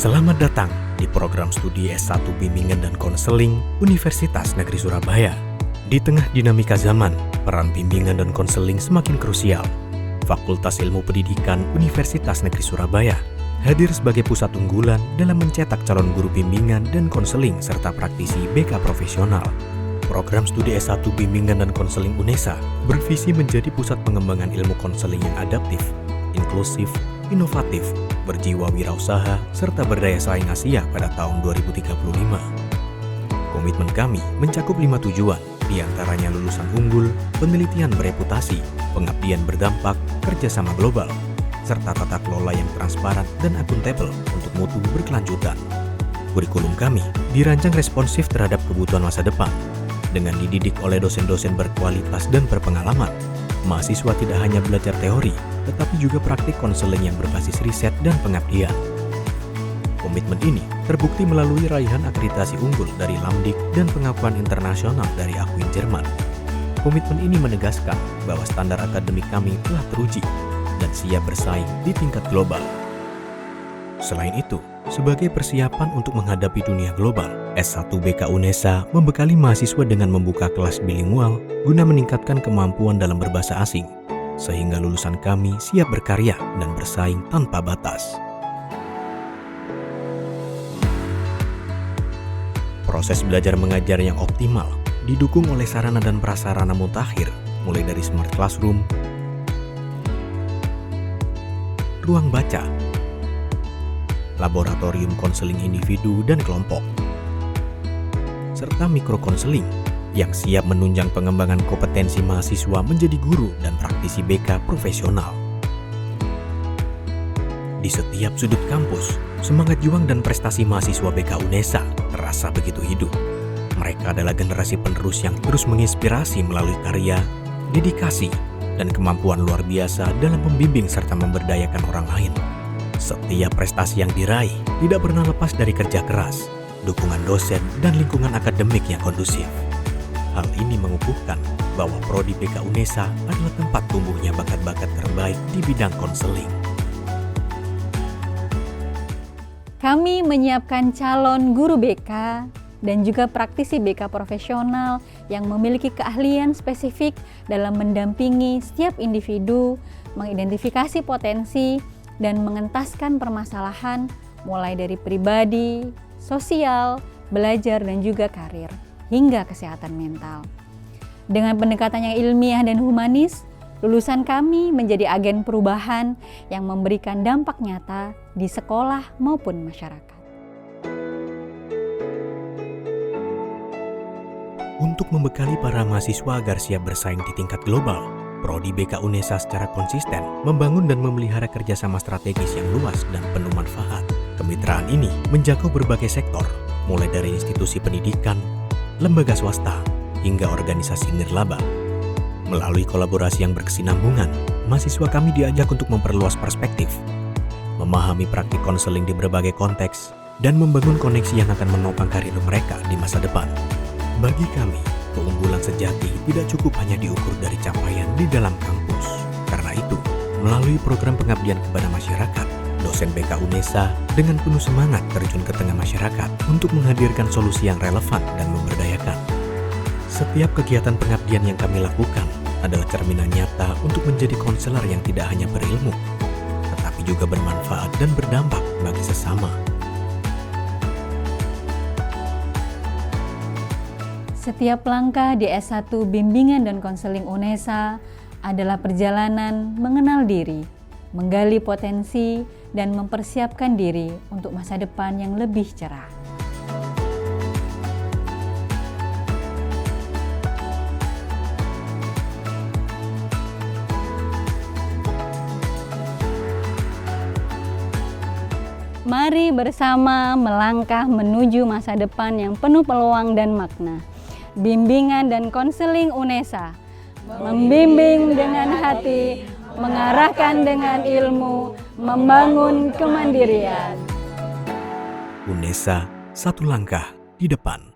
Selamat datang di program studi S1 Bimbingan dan Konseling Universitas Negeri Surabaya. Di tengah dinamika zaman, peran bimbingan dan konseling semakin krusial. Fakultas Ilmu Pendidikan Universitas Negeri Surabaya hadir sebagai pusat unggulan dalam mencetak calon guru bimbingan dan konseling serta praktisi BK profesional. Program studi S1 Bimbingan dan Konseling UNESA bervisi menjadi pusat pengembangan ilmu konseling yang adaptif, inklusif, inovatif, berjiwa wirausaha, serta berdaya saing Asia pada tahun 2035. Komitmen kami mencakup 5 tujuan, diantaranya lulusan unggul, penelitian bereputasi, pengabdian berdampak, kerjasama global, serta tata kelola yang transparan dan akuntabel untuk mutu berkelanjutan. Kurikulum kami dirancang responsif terhadap kebutuhan masa depan. Dengan dididik oleh dosen-dosen berkualitas dan berpengalaman, mahasiswa tidak hanya belajar teori, tetapi juga praktik konseling yang berbasis riset dan pengabdian. Komitmen ini terbukti melalui raihan akreditasi unggul dari Lamdik dan pengakuan internasional dari Akuin Jerman. Komitmen ini menegaskan bahwa standar akademik kami telah teruji dan siap bersaing di tingkat global. Selain itu, sebagai persiapan untuk menghadapi dunia global, S1 BK UNESA membekali mahasiswa dengan membuka kelas bilingual guna meningkatkan kemampuan dalam berbahasa asing, sehingga lulusan kami siap berkarya dan bersaing tanpa batas. Proses belajar mengajar yang optimal didukung oleh sarana dan prasarana mutakhir, mulai dari smart classroom, ruang baca, laboratorium konseling individu dan kelompok, serta mikrokonseling yang siap menunjang pengembangan kompetensi mahasiswa menjadi guru dan praktisi BK profesional. Di setiap sudut kampus, semangat juang dan prestasi mahasiswa BK UNESA terasa begitu hidup. Mereka adalah generasi penerus yang terus menginspirasi melalui karya, dedikasi, dan kemampuan luar biasa dalam membimbing serta memberdayakan orang lain. Setiap prestasi yang diraih tidak pernah lepas dari kerja keras, dukungan dosen, dan lingkungan akademik yang kondusif. Hal ini mengukuhkan bahwa Prodi BK UNESA adalah tempat tumbuhnya bakat-bakat terbaik di bidang konseling. Kami menyiapkan calon guru BK dan juga praktisi BK profesional yang memiliki keahlian spesifik dalam mendampingi setiap individu, mengidentifikasi potensi, dan mengentaskan permasalahan mulai dari pribadi, sosial, belajar, dan juga karir, hingga kesehatan mental. Dengan pendekatan yang ilmiah dan humanis, lulusan kami menjadi agen perubahan yang memberikan dampak nyata di sekolah maupun masyarakat. Untuk membekali para mahasiswa agar siap bersaing di tingkat global, Prodi BK UNESA secara konsisten membangun dan memelihara kerjasama strategis yang luas dan penuh manfaat. Kemitraan ini menjangkau berbagai sektor, mulai dari institusi pendidikan, lembaga swasta, hingga organisasi nirlaba. Melalui kolaborasi yang berkesinambungan, mahasiswa kami diajak untuk memperluas perspektif, memahami praktik konseling di berbagai konteks, dan membangun koneksi yang akan menopang karir mereka di masa depan. Bagi kami, keunggulan sejati tidak cukup hanya diukur dari capaian di dalam kampus. Karena itu, melalui program pengabdian kepada masyarakat, dosen BK UNESA dengan penuh semangat terjun ke tengah masyarakat untuk menghadirkan solusi yang relevan dan memberdayakan. Setiap kegiatan pengabdian yang kami lakukan adalah cerminan nyata untuk menjadi konselor yang tidak hanya berilmu, tetapi juga bermanfaat dan berdampak bagi sesama. Setiap langkah di S1 Bimbingan dan Konseling UNESA adalah perjalanan mengenal diri, menggali potensi, dan mempersiapkan diri untuk masa depan yang lebih cerah. Mari bersama melangkah menuju masa depan yang penuh peluang dan makna. Bimbingan dan Konseling UNESA, membimbing dengan hati, mengarahkan dengan ilmu, membangun kemandirian. UNESA, satu langkah di depan.